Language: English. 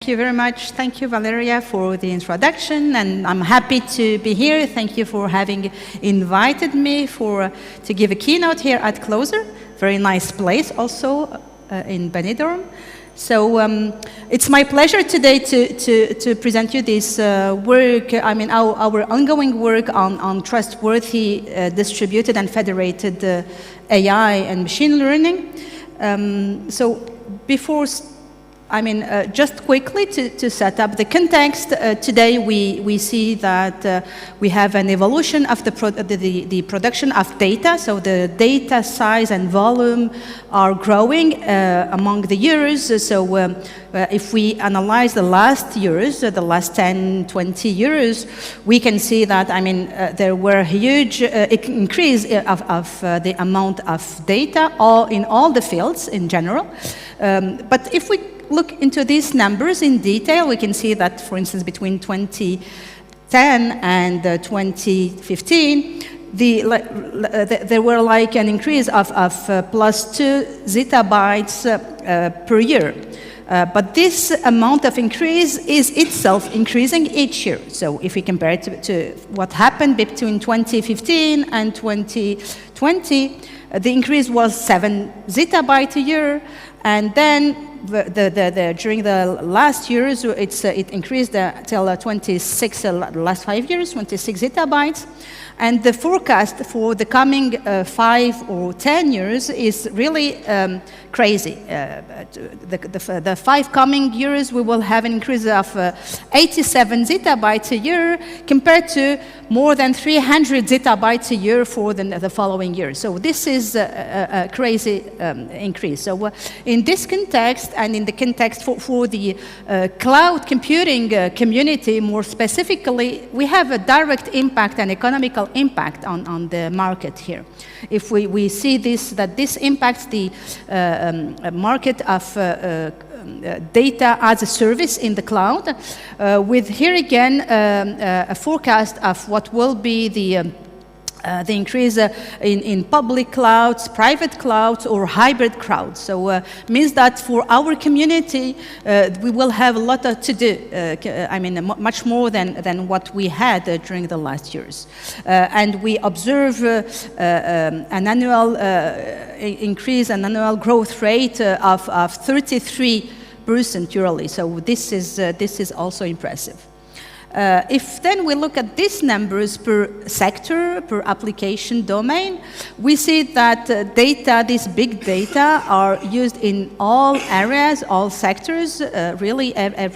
Thank you very much. Thank you, Valeria, for the introduction, and I'm happy to be here. Thank you for having invited me to give a keynote here at Closer. Very nice place also in Benidorm. So it's my pleasure today to present you this work, our ongoing work on trustworthy, distributed and federated AI and machine learning. So before, just quickly to set up the context, today we see that we have an evolution of the production of data. So the data size and volume are growing among the years. So if we analyze the last years, the last 10, 20 years, we can see that, there were a huge increase of the amount of data in all the fields in general. But if we look into these numbers in detail, we can see that, for instance, between 2010 and 2015, there were like an increase of plus 2 zettabytes per year. But this amount of increase is itself increasing each year. So if we compare it to what happened between 2015 and 2020, the increase was 7 zettabytes a year, and then during the last years, it increased till 26, last 5 years, 26 zettabytes. And the forecast for the coming 5 or 10 years is really crazy. The 5 coming years, we will have an increase of 87 zettabytes a year compared to more than 300 zettabytes a year for the following year. So this is a crazy increase. So in this context, and in the context for the cloud computing community more specifically, we have a direct impact and economical impact on the market here. If we see that this impacts the market of data as a service in the cloud, with here again a forecast of what will be the increase in public clouds, private clouds, or hybrid clouds. So means that for our community, we will have a lot to do. Much more than what we had during the last years. And we observe an annual increase, an annual growth rate of 33% yearly. So this is also impressive. If then we look at these numbers per sector, per application domain, we see that these big data are used in all areas, all sectors, really every